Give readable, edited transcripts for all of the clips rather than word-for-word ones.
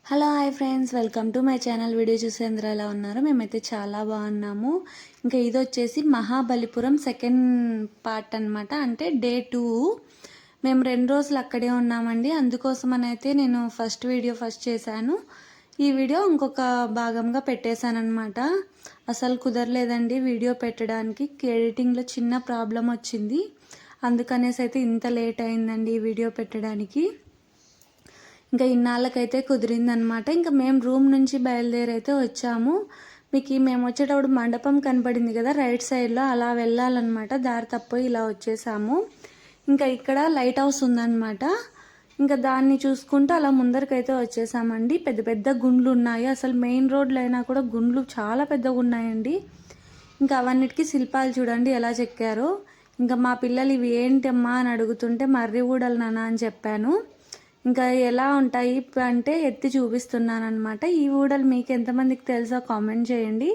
Hello hi friends, welcome to my channel. Video చూసేందుకు ఎలా ఉన్నారు? మేమైతే చాలా బాగున్నాము. ఇంకా ఇది వచ్చేసి మహాబలిపురం సెకండ్ పార్ట్ అనమాట, అంటే డే 2. మేము 2 రోజులు అక్కడే ఉన్నామండి. అందుకోసం అయితే నేను వీడియో ఫస్ట్ చేశాను. ఈ వీడియో ఇంకొక భాగంగా పెట్టేశాను అనమాట. అసలు కుదరలేదండి వీడియో పెట్టడానికి. ఎడిటింగ్లో చిన్న ప్రాబ్లం వచ్చింది, అందుకనేసి అయితే ఇంత లేట్ అయిందండి ఈ వీడియో పెట్టడానికి. ఇంకా ఇన్నాళ్ళకైతే కుదిరిందనమాట. ఇంకా మేము రూమ్ నుంచి బయలుదేరైతే వచ్చాము. మీకు మేము వచ్చేటప్పుడు మండపం కనపడింది కదా రైట్ సైడ్లో, అలా వెళ్ళాలన్నమాట. దారి తప్పిపోయి ఇలా వచ్చేసాము. ఇంకా ఇక్కడ లైట్ హౌస్ ఉందన్నమాట. ఇంకా దాన్ని చూసుకుంటూ అలా ముందరికైతే వచ్చేసామండి. పెద్ద పెద్ద గుండ్లు ఉన్నాయి. అసలు మెయిన్ రోడ్లు అయినా కూడా గుండ్లు చాలా పెద్దగా ఉన్నాయండి. ఇంకా అవన్నిటికీ శిల్పాలు చూడండి ఎలా చెక్కారో. ఇంకా మా పిల్లలు ఇవి ఏంటమ్మా అని అడుగుతుంటే మర్రి ఊడలు నాన్న అని చెప్పాను. ఇంకా ఎలా ఉంటాయి అంటే ఎత్తి చూపిస్తున్నాను అనమాట. ఈ ఊడలు మీకు ఎంతమందికి తెలుసో కామెంట్ చేయండి.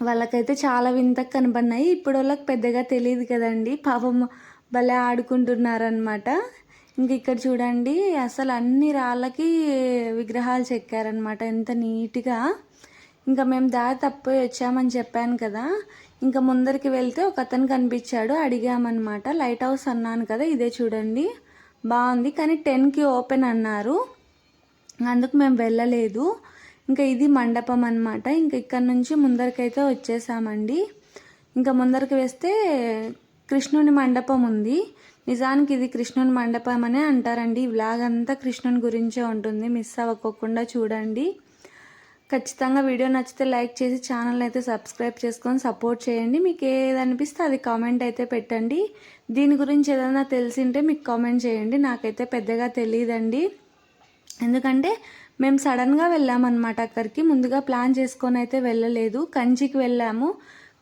వాళ్ళకైతే చాలా వింతగా కనపడినాయి. ఇప్పుడు వాళ్ళకి పెద్దగా తెలియదు కదండి, పాపం భలే ఆడుకుంటున్నారనమాట. ఇంక ఇక్కడ చూడండి అసలు అన్ని రాళ్ళకి విగ్రహాలు చెక్కారనమాట, ఎంత నీట్గా. ఇంకా మేము దారి తప్పిపోయి వచ్చామని చెప్పాను కదా. ఇంకా ముందరికి వెళ్తే ఒక అతను కనిపించాడు, అడిగామన్నమాట. లైట్ హౌస్ అన్నాను కదా, ఇదే చూడండి బాగుంది కానీ 10కి ఓపెన్ అన్నారు, అందుకు మేము వెళ్ళలేదు. ఇంకా ఇది మండపం అనమాట. ఇంకా ఇక్కడ నుంచి ముందరికైతే వచ్చేసామండి. ఇంకా ముందరికి వేస్తే కృష్ణుని మండపం ఉంది. నిజానికి ఇది కృష్ణుని మండపం అనే అంటారండి. ఈ వ్లాగ్ అంతా కృష్ణుని గురించే ఉంటుంది, మిస్ అవ్వకోకుండా చూడండి. ఖచ్చితంగా వీడియో నచ్చితే లైక్ చేసి ఛానల్ అయితే సబ్స్క్రైబ్ చేసుకొని సపోర్ట్ చేయండి. మీకు ఏది అనిపిస్తే అది కామెంట్ అయితే పెట్టండి. దీని గురించి ఏదైనా తెలిసింటే మీకు కామెంట్ చేయండి. నాకైతే పెద్దగా తెలియదండి, ఎందుకంటే మేము సడన్గా వెళ్ళామన్నమాట అక్కడికి. ముందుగా ప్లాన్ చేసుకొని అయితే వెళ్ళలేదు. కంచికి వెళ్ళాము,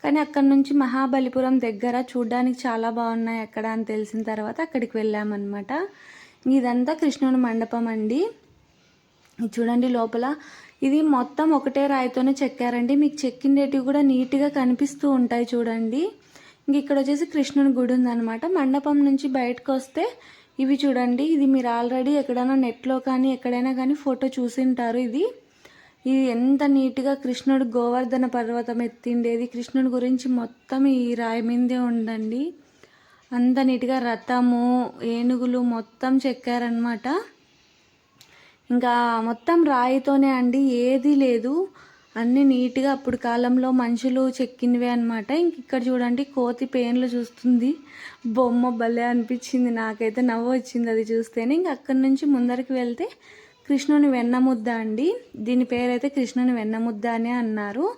కానీ అక్కడ నుంచి మహాబలిపురం దగ్గర చూడడానికి చాలా బాగున్నాయి అక్కడ అని తెలిసిన తర్వాత అక్కడికి వెళ్ళామన్నమాట. ఇదంతా కృష్ణుని మండపం అండి. చూడండి లోపల ఇది మొత్తం ఒకటే రాయితోనే చెక్కారండి. మీకు చెక్కిండేటివి కూడా నీట్గా కనిపిస్తూ ఉంటాయి చూడండి. ఇంక ఇక్కడ వచ్చేసి కృష్ణుని గుడి ఉందన్నమాట. మండపం నుంచి బయటకు వస్తే ఇవి చూడండి. ఇది మీరు ఆల్రెడీ ఎక్కడైనా నెట్లో కానీ ఎక్కడైనా కానీ ఫోటో చూసింటారు. ఇది ఎంత నీట్గా కృష్ణుడు గోవర్ధన పర్వతం ఎత్తిండేది, కృష్ణుడి గురించి మొత్తం ఈ రాయి మీదే ఉందండి. అంత నీట్గా రథము, ఏనుగులు మొత్తం చెక్కారనమాట. ఇంకా మొత్తం రాయితోనే అండి, ఏది లేదు, అన్నీ నీట్గా అప్పుడు కాలంలో మనుషులు చెక్కినవే అనమాట. ఇంక ఇక్కడ చూడండి కోతి పేన్లు చూస్తుంది, బొమ్మ భలే అనిపించింది నాకైతే, నవ్వు వచ్చింది అది చూస్తేనే. ఇంక అక్కడి నుంచి ముందరికి వెళ్తే కృష్ణుని వెన్నముద్ద అండి. దీని పేరైతే కృష్ణుని వెన్నముద్ద అనే అన్నారు.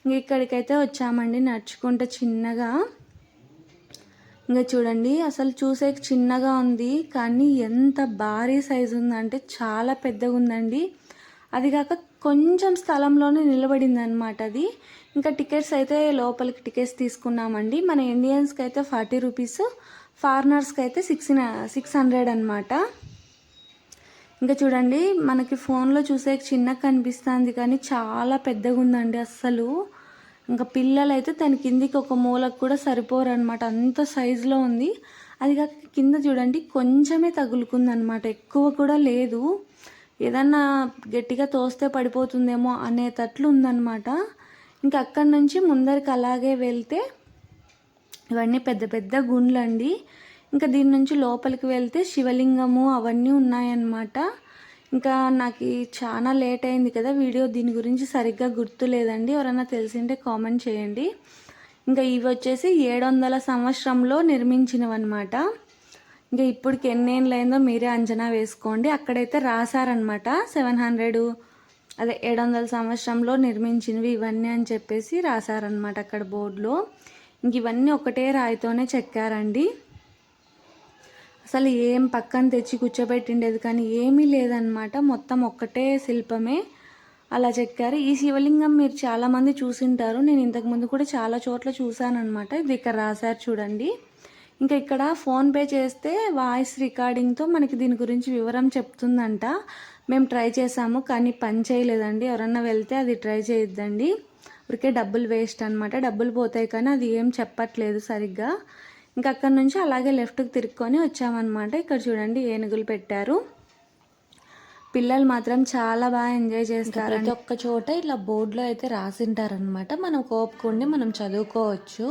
ఇంక ఇక్కడికైతే వచ్చామండి నడుచుకుంటూ చిన్నగా. ఇంకా చూడండి అసలు చూసే చిన్నగా ఉంది, కానీ ఎంత భారీ సైజు ఉందంటే చాలా పెద్దగా ఉందండి. అది కాక కొంచెం స్థలంలోనే నిలబడింది అనమాట అది. ఇంకా టికెట్స్ అయితే లోపలికి టికెట్స్ తీసుకున్నామండి. మన ఇండియన్స్కి అయితే 40 రూపీస్, ఫారినర్స్కి అయితే 600 అనమాట. ఇంకా చూడండి మనకి ఫోన్లో చూసే చిన్నగా కనిపిస్తుంది, కానీ చాలా పెద్దగా ఉందండి అస్సలు. ఇంకా పిల్లలు అయితే దాని కిందికి ఒక మూలకు కూడా సరిపోరు అనమాట, అంత సైజులో ఉంది. అది కాక కింద చూడండి కొంచెమే తగులుకుందనమాట, ఎక్కువ కూడా లేదు. ఏదన్నా గట్టిగా తోస్తే పడిపోతుందేమో అనేటట్లు ఉందన్నమాట. ఇంకా అక్కడి నుంచి ముందరికి అలాగే వెళ్తే ఇవన్నీ పెద్ద పెద్ద గుండ్లండి. ఇంకా దీని నుంచి లోపలికి వెళ్తే శివలింగము అవన్నీ ఉన్నాయన్నమాట. ఇంకా నాకు చాలా లేట్ అయింది కదా వీడియో, దీని గురించి సరిగ్గా గుర్తు లేదండి, ఎవరైనా తెలిసింటే కామెంట్ చేయండి. ఇంకా ఇవి వచ్చేసి 700 సంవత్సరంలో నిర్మించినవన్నమాట. ఇంకా ఇప్పటికి ఎన్నేళ్ళైందో మీరే అంచనా వేసుకోండి. అక్కడైతే రాశారనమాట 700 సంవత్సరంలో నిర్మించినవి ఇవన్నీ అని చెప్పేసి రాశారనమాట అక్కడ బోర్డులో. ఇంక ఇవన్నీ ఒకటే రాయితోనే చెక్కారండి. అసలు ఏం పక్కన తెచ్చి కూర్చోబెట్టిండేది కానీ ఏమీ లేదనమాట, మొత్తం ఒక్కటే శిల్పమే అలా చెక్కారు. ఈ శివలింగం మీరు చాలామంది చూసింటారు, నేను ఇంతకుముందు కూడా చాలా చోట్ల చూశానమాట. ఇది ఇక్కడ రాశారు చూడండి. ఇంకా ఇక్కడ ఫోన్పే చేస్తే వాయిస్ రికార్డింగ్తో మనకి దీని గురించి వివరం చెప్తుందంట. మేము ట్రై చేసాము కానీ పని చేయలేదండి. ఎవరన్నా వెళ్తే అది ట్రై చేయొద్దండి, ఊరికే డబ్బులు వేస్ట్ అనమాట. డబ్బులు పోతాయి కానీ అది ఏం చెప్పట్లేదు సరిగ్గా. ఇంకా అక్కడ నుంచి అలాగే లెఫ్ట్కి తిరుక్కొని వచ్చామన్నమాట. ఇక్కడ చూడండి ఏనుగులు పెట్టారు. పిల్లలు మాత్రం చాలా బాగా ఎంజాయ్ చేస్తారు. ప్రతి ఒక్క చోట ఇలా బోర్డులో అయితే రాసింటారనమాట. మనం కోపుకోండి మనం చదువుకోవచ్చు.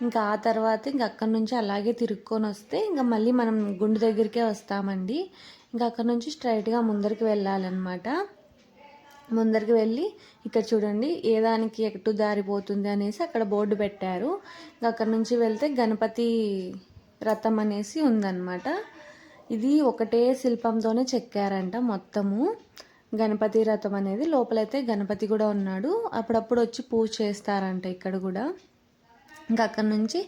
ఇంకా ఆ తర్వాత ఇంకా అక్కడ నుంచి అలాగే తిరుక్కొని వస్తే ఇంకా మళ్ళీ మనం గుండు దగ్గరికే వస్తామండి. ఇంకా అక్కడ నుంచి స్ట్రైట్గా ముందరికి వెళ్ళాలన్నమాట. ముందరికి వెళ్ళి ఇక్కడ చూడండి ఏ దానికి ఎటు దారిపోతుంది అనేసి అక్కడ బోర్డు పెట్టారు. ఇంకా అక్కడ నుంచి వెళ్తే గణపతి రథం అనేసి ఉందన్నమాట. ఇది ఒకటే శిల్పంతోనే చెక్కారంట మొత్తము గణపతి రథం అనేది. లోపలైతే గణపతి కూడా ఉన్నాడు. అప్పుడప్పుడు వచ్చి పూజ చేస్తారంట ఇక్కడ కూడా. ఇంకా అక్కడ నుంచి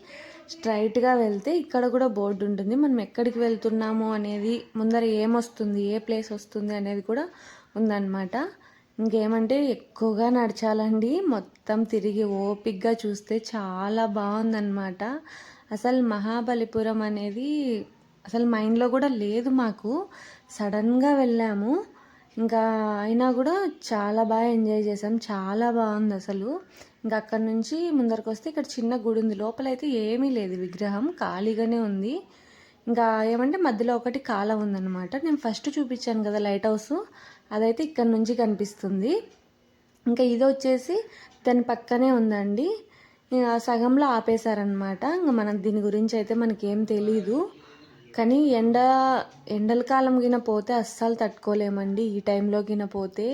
స్ట్రైట్గా వెళ్తే ఇక్కడ కూడా బోర్డు ఉంటుంది. మనం ఎక్కడికి వెళ్తున్నాము అనేది, ముందర ఏమొస్తుంది, ఏ ప్లేస్ వస్తుంది అనేది కూడా ఉందన్నమాట. ఇంకేమంటే ఎక్కువగా నడచాలండి. మొత్తం తిరిగి ఓపిక్గా చూస్తే చాలా బాగుందన్నమాట. అసలు మహాబలిపురం అనేది అసలు మైండ్లో కూడా లేదు మాకు. సడన్గా వెళ్ళాము. ఇంకా అయినా కూడా చాలా బాగా ఎంజాయ్ చేసాం. చాలా బాగుంది అసలు. ఇంకా అక్కడ నుంచి ముందరకు వస్తే ఇక్కడ చిన్న గుడి ఉంది. లోపలైతే ఏమీ లేదు, విగ్రహం ఖాళీగానే ఉంది. ఇంకా ఏమంటే మధ్యలో ఒకటి కాలం ఉందన్నమాట. నేను ఫస్ట్ చూపించాను కదా లైట్ హౌస్, అదైతే ఇక్కడ నుంచి కనిపిస్తుంది. ఇంకా ఇది వచ్చేసి దాని పక్కనే ఉందండి. సగంలో ఆపేశారనమాట. ఇంకా మనకు దీని గురించి అయితే మనకేం తెలీదు. కానీ ఎండల కాలం గిన పోతే అస్సలు తట్టుకోలేమండి. ఈ టైంలో గిన పోతే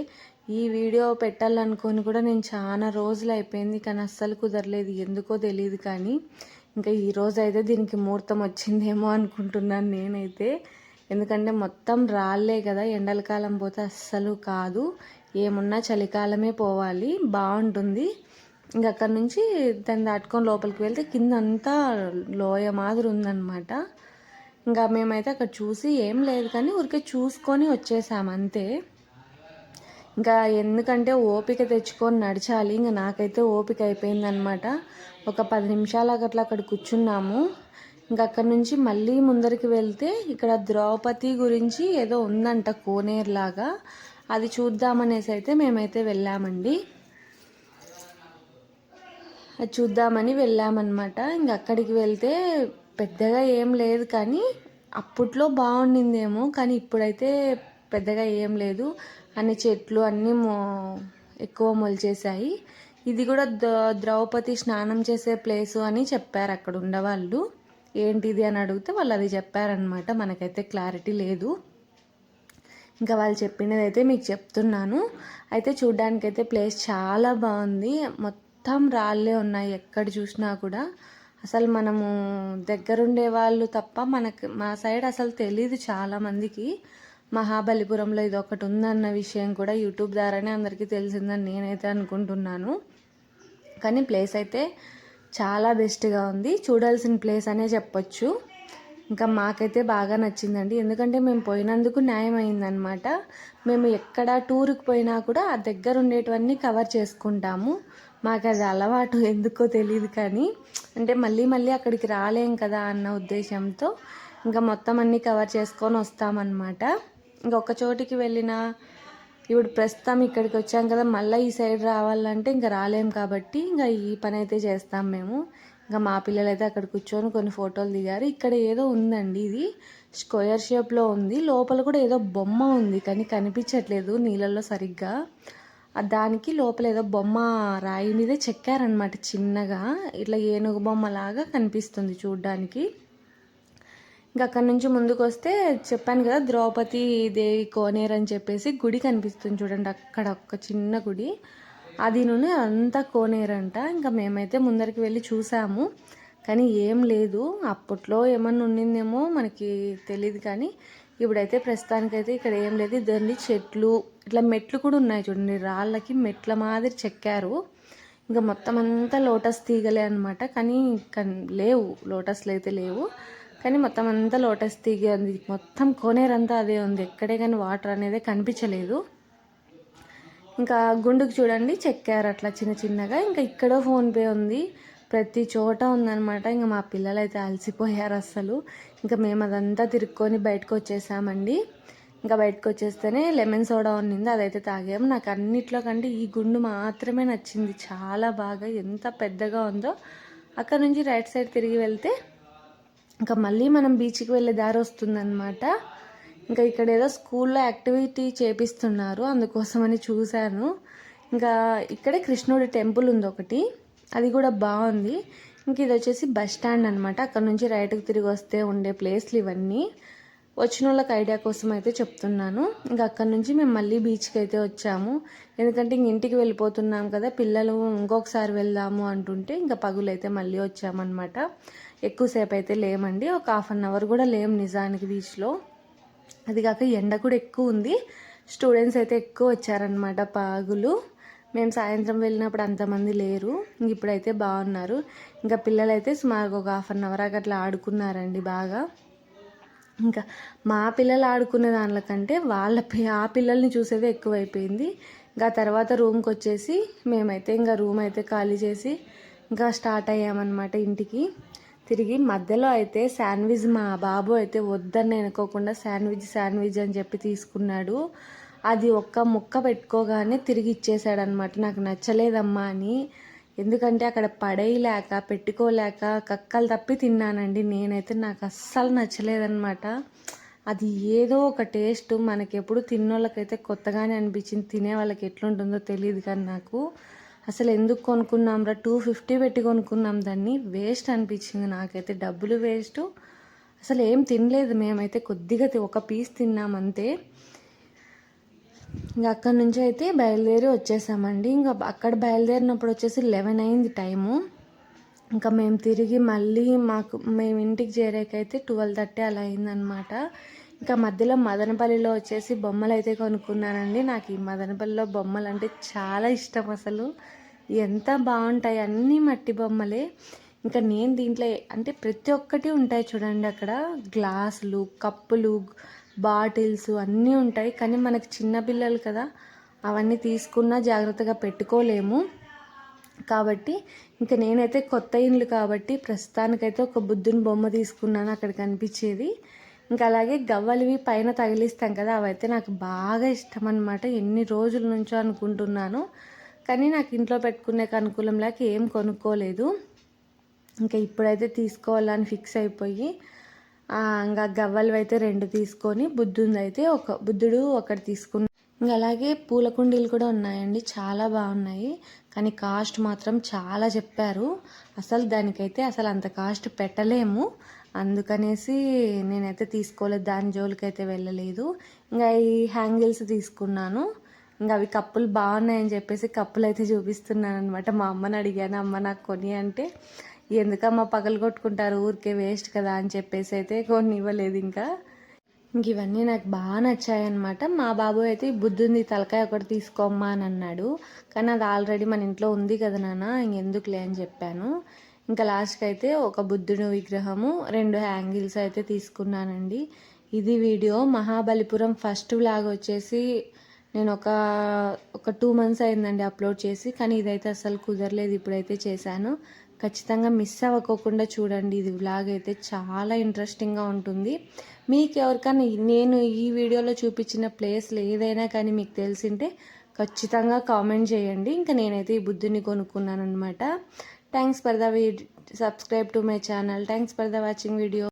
ఈ వీడియో పెట్టాలనుకొని కూడా నేను చాలా రోజులు అయిపోయింది, కానీ అస్సలు కుదరలేదు, ఎందుకో తెలియదు. కానీ ఇంకా ఈరోజు అయితే దీనికి ముహూర్తం వచ్చిందేమో అనుకుంటున్నాను నేనైతే. ఎందుకంటే మొత్తం రాళ్ళే కదా, ఎండల కాలం పోతే అస్సలు కాదు. ఏమున్నా చలికాలమే పోవాలి, బాగుంటుంది. ఇంక అక్కడ నుంచి దాన్ని దాటుకొని లోపలికి వెళ్తే కింద అంతా లోయ మాదిరి ఉందన్నమాట. ఇంకా మేమైతే అక్కడ చూసి ఏం లేదు కానీ ఊరికే చూసుకొని వచ్చేసాము అంతే. ఇంకా ఎందుకంటే ఓపిక తెచ్చుకొని నడిచాలి. ఇంకా నాకైతే ఓపిక అయిపోయిందనమాట. ఒక 10 నిమిషాలు అక్కడ కూర్చున్నాము. ఇంకా అక్కడ నుంచి మళ్ళీ ముందరికి వెళ్తే ఇక్కడ ద్రౌపది గురించి ఏదో ఉందంట కోనేరులాగా, అది చూద్దామనేసి అయితే మేమైతే వెళ్ళామండి. అది చూద్దామని వెళ్ళామన్నమాట. ఇంకా అక్కడికి వెళ్తే పెద్దగా ఏం లేదు, కానీ అప్పట్లో బాగుండిందేమో, కానీ ఇప్పుడైతే పెద్దగా ఏం లేదు. అన్ని చెట్లు అన్నీ ఎక్కువ మొలిచేసాయి. ఇది కూడా ద్రౌపది స్నానం చేసే ప్లేసు అని చెప్పారు అక్కడ ఉండేవాళ్ళు. ఏంటిది అని అడిగితే వాళ్ళు అది చెప్పారనమాట. మనకైతే క్లారిటీ లేదు. ఇంకా వాళ్ళు చెప్పినది అయితే మీకు చెప్తున్నాను. అయితే చూడ్డానికైతే ప్లేస్ చాలా బాగుంది. మొత్తం రాళ్ళే ఉన్నాయి ఎక్కడ చూసినా కూడా. అసలు మనము దగ్గరుండే వాళ్ళు తప్ప మా సైడ్ అసలు తెలీదు చాలామందికి. మహాబలిపురంలో ఇది ఒకటి ఉందన్న విషయం కూడా యూట్యూబ్ ద్వారానే అందరికీ తెలిసిందని నేనైతే అనుకుంటున్నాను. కానీ ప్లేస్ అయితే చాలా బెస్ట్గా ఉంది, చూడాల్సిన ప్లేస్ అనే చెప్పొచ్చు. ఇంకా మాకైతే బాగా నచ్చిందండి. ఎందుకంటే మేము పోయినందుకు న్యాయం అయిందనమాట. మేము ఎక్కడ టూర్కి పోయినా కూడా ఆ దగ్గర ఉండేటివన్నీ కవర్ చేసుకుంటాము. మాకు అది అలవాటు, ఎందుకో తెలియదు. కానీ అంటే మళ్ళీ మళ్ళీ అక్కడికి రాలేం కదా అన్న ఉద్దేశంతో ఇంకా మొత్తం అన్నీ కవర్ చేసుకొని వస్తామన్నమాట. ఇంకొక చోటికి వెళ్ళినా, ఇప్పుడు ప్రస్తుతం ఇక్కడికి వచ్చాం కదా, మళ్ళీ ఈ సైడ్ రావాలంటే ఇంకా రాలేం. కాబట్టి ఇంకా ఈ పని అయితే చేస్తాం మేము. ఇంకా మా పిల్లలు అయితే అక్కడ కూర్చొని కొన్ని ఫోటోలు దిగారు. ఇక్కడ ఏదో ఉందండి, ఇది స్క్వేర్ షేప్లో ఉంది. లోపల కూడా ఏదో బొమ్మ ఉంది కానీ కనిపించట్లేదు నీళ్ళల్లో సరిగ్గా. దానికి లోపల ఏదో బొమ్మ రాయి మీద చెక్కారనమాట చిన్నగా. ఇట్లా ఏనుగు బొమ్మలాగా కనిపిస్తుంది చూడ్డానికి. ఇంకా అక్కడ నుంచి ముందుకు వస్తే చెప్పాను కదా ద్రౌపది దేవి కోనేరు అని చెప్పేసి గుడి కనిపిస్తుంది చూడండి. అక్కడ ఒక చిన్న గుడి, అది నుండి అంతా కోనేరంట. ఇంకా మేమైతే ముందరికి వెళ్ళి చూసాము, కానీ ఏం లేదు. అప్పట్లో ఏమన్నా ఉండిందేమో మనకి తెలియదు, కానీ ఇప్పుడైతే ప్రస్తుతానికైతే ఇక్కడ ఏం లేదు. దాన్ని చెట్లు, ఇట్లా మెట్లు కూడా ఉన్నాయి చూడండి, రాళ్ళకి మెట్ల మాదిరి చెక్కారు. ఇంకా మొత్తం అంతా లోటస్ తీగలే అనమాట. కానీ లేవు, లోటస్లు అయితే లేవు. కానీ మొత్తం అంతా లోటస్ తీగ ఉంది. మొత్తం కోనేరంతా అదే ఉంది, ఎక్కడే కానీ వాటర్ అనేది కనిపించలేదు. ఇంకా గుండుకు చూడండి చెక్కారు అట్లా చిన్న చిన్నగా. ఇంకా ఇక్కడ ఫోన్పే ఉంది, ప్రతి చోట ఉందన్నమాట. ఇంకా మా పిల్లలు అయితే అలసిపోయారు అస్సలు. ఇంకా మేము అదంతా తిరుక్కొని బయటకు వచ్చేసామండి. ఇంకా బయటకు వచ్చేస్తేనే లెమన్ సోడా ఉన్నింది, అదైతే తాగాము. నాకు అన్నిట్లో కంటే ఈ గుండు మాత్రమే నచ్చింది, చాలా బాగా, ఎంత పెద్దగా ఉందో. అక్కడ నుంచి రైట్ సైడ్ తిరిగి వెళ్తే ఇంకా మళ్ళీ మనం బీచ్కి వెళ్ళే దారి వస్తుందన్నమాట. ఇంకా ఇక్కడ ఏదో స్కూల్లో యాక్టివిటీ చేపిస్తున్నారు, అందుకోసమని చూశాను. ఇంకా ఇక్కడే కృష్ణుడి టెంపుల్ ఉంది ఒకటి, అది కూడా బాగుంది. ఇంక ఇది వచ్చేసి బస్ స్టాండ్ అనమాట. అక్కడ నుంచి రైట్కి తిరిగి వస్తే ఉండే ప్లేస్లు ఇవన్నీ. వచ్చిన వాళ్ళకి ఐడియా కోసం అయితే చెప్తున్నాను. ఇంకా అక్కడ నుంచి మేము మళ్ళీ బీచ్కి అయితే వచ్చాము. ఎందుకంటే ఇంక ఇంటికి వెళ్ళిపోతున్నాం కదా, పిల్లలు ఇంకొకసారి వెళ్దాము అంటుంటే ఇంకా పగులైతే మళ్ళీ వచ్చామన్నమాట. ఎక్కువసేపు అయితే లేమండి, ఒక 1/2 అవర్ కూడా లేము నిజానికి బీచ్లో. అది కాక ఎండ కూడా ఎక్కువ ఉంది. స్టూడెంట్స్ అయితే ఎక్కువ వచ్చారనమాట పగులు. మేము సాయంత్రం వెళ్ళినప్పుడు అంతమంది లేరు, ఇంక ఇప్పుడైతే బాగున్నారు. ఇంకా పిల్లలు అయితే సుమారుగా ఒక 1/2 అవర్ అట్లా ఆడుకున్నారండి బాగా. ఇంకా మా పిల్లలు ఆడుకునే దానికంటే ఆ పిల్లల్ని చూసేదే ఎక్కువైపోయింది. ఇంకా తర్వాత రూమ్కి వచ్చేసి మేమైతే ఇంకా రూమ్ అయితే ఖాళీ చేసి ఇంకా స్టార్ట్ అయ్యామన్నమాట ఇంటికి. తిరిగి మధ్యలో అయితే శాండ్విచ్ మా బాబు అయితే వద్దని అనుకోకుండా శాండ్విచ్ అని చెప్పి తీసుకున్నాడు. అది ఒక్క ముక్క పెట్టుకోగానే తిరిగి ఇచ్చేసాడనమాట. నాకు నచ్చలేదమ్మా అని. ఎందుకంటే అక్కడ పడేయలేక పెట్టుకోలేక కక్కలు తప్పి తిన్నానండి నేనైతే. నాకు అస్సలు నచ్చలేదన్నమాట. అది ఏదో ఒక టేస్ట్ మనకి ఎప్పుడు తిన్నోళ్ళకైతే కొత్తగానే అనిపించింది, తినే వాళ్ళకి ఎట్లుంటుందో తెలియదు. కానీ నాకు అసలు ఎందుకు కొనుక్కున్నాం రా, 250 పెట్టి కొనుక్కున్నాం దాన్ని, వేస్ట్ అనిపించింది నాకైతే. డబ్బులు వేస్ట్, అసలు ఏం తినలేదు మేమైతే. కొద్దిగా ఒక పీస్ తిన్నాం అంతే. ఇంకా అక్కడి నుంచి అయితే బయలుదేరి వచ్చేసామండి. ఇంకా అక్కడ బయలుదేరినప్పుడు వచ్చేసి 11 అయింది టైము. ఇంకా మేము తిరిగి మళ్ళీ మేము ఇంటికి చేరేకైతే 12:30 అలా అయిందనమాట. ఇంకా మధ్యలో మదనపల్లిలో వచ్చేసి బొమ్మలు అయితే కొనుక్కున్నానండి. నాకు ఈ మదనపల్లిలో బొమ్మలు అంటే చాలా ఇష్టం. అసలు ఎంత బాగుంటాయి, అన్నీ మట్టి బొమ్మలే. ఇంకా నేను దీంట్లో అంటే ప్రతి ఒక్కటి ఉంటాయి చూడండి. అక్కడ గ్లాసులు, కప్పులు, బాటిల్స్ అన్నీ ఉంటాయి. కానీ మనకి చిన్నపిల్లలు కదా, అవన్నీ తీసుకున్నా జాగ్రత్తగా పెట్టుకోలేము. కాబట్టి ఇంకా నేనైతే కొత్త ఇండ్లు కాబట్టి ప్రస్తుతానికైతే ఒక బుద్ధుని బొమ్మ తీసుకున్నాను, అక్కడ కనిపించేది. ఇంకా అలాగే గవ్వలివి పైన తగిలిస్తాం కదా, అవైతే నాకు బాగా ఇష్టం అనమాట. ఎన్ని రోజుల నుంచో అనుకుంటున్నాను, కానీ నాకు ఇంట్లో పెట్టుకునే అనుకూలం లేక ఏం కొనుక్కోలేదు. ఇంకా ఇప్పుడైతే తీసుకోవాలని ఫిక్స్ అయిపోయి ఇంకా గవ్వలు అయితే 2 తీసుకొని బుద్ధుడు ఒకటి తీసుకున్నాను. ఇంకా అలాగే పూల కుండీలు కూడా ఉన్నాయండి, చాలా బాగున్నాయి. కానీ కాస్ట్ మాత్రం చాలా చెప్పారు. దానికైతే అంత కాస్ట్ పెట్టలేము. అందుకనేసి నేనైతే తీసుకోలేదు, దాని జోలికైతే వెళ్ళలేదు. ఇంకా ఈ హ్యాంగిల్స్ తీసుకున్నాను. ఇంకా అవి కప్పులు బాగున్నాయని చెప్పేసి కప్పులు అయితే చూపిస్తున్నాను అనమాట. మా అమ్మని అడిగాను, అమ్మ నాకు కొని అంటే, ఎందుకమ్మా పగలు కొట్టుకుంటారు ఊరికే వేస్ట్ కదా అని చెప్పేసి అయితే కొన్ని ఇవ్వలేదు. ఇంకా ఇవన్నీ నాకు బాగా నచ్చాయి అనమాట. మా బాబు అయితే బుద్ధుంది తలకాయ ఒకటి తీసుకోమ్మా అని అన్నాడు. కానీ అది ఆల్రెడీ మన ఇంట్లో ఉంది కదా నాన్న, ఇంకెందుకులే అని చెప్పాను. ఇంకా లాస్ట్కి అయితే ఒక బుద్ధుడు విగ్రహము, 2 హ్యాంగిల్స్ అయితే తీసుకున్నానండి. ఇది వీడియో. మహాబలిపురం ఫస్ట్ వ్లాగ్ వచ్చేసి నేను ఒక 2 మంత్స్ అయిందండి అప్లోడ్ చేసి. కానీ ఇదైతే అసలు కుదరలేదు, ఇప్పుడైతే చేశాను. ఖచ్చితంగా మిస్ అవ్వకోకుండా చూడండి. ఇది వ్లాగ్ అయితే చాలా ఇంట్రెస్టింగ్గా ఉంటుంది. మీకు ఎవరికైనా నేను ఈ వీడియోలో చూపించిన ప్లేస్లు ఏదైనా కానీ మీకు తెలిసింటే ఖచ్చితంగా కామెంట్ చేయండి. ఇంకా నేనైతే ఈ బుద్ధుని కొనుక్కున్నాను అనమాట. Thanks for the subscribe to my channel. Thanks for the watching video.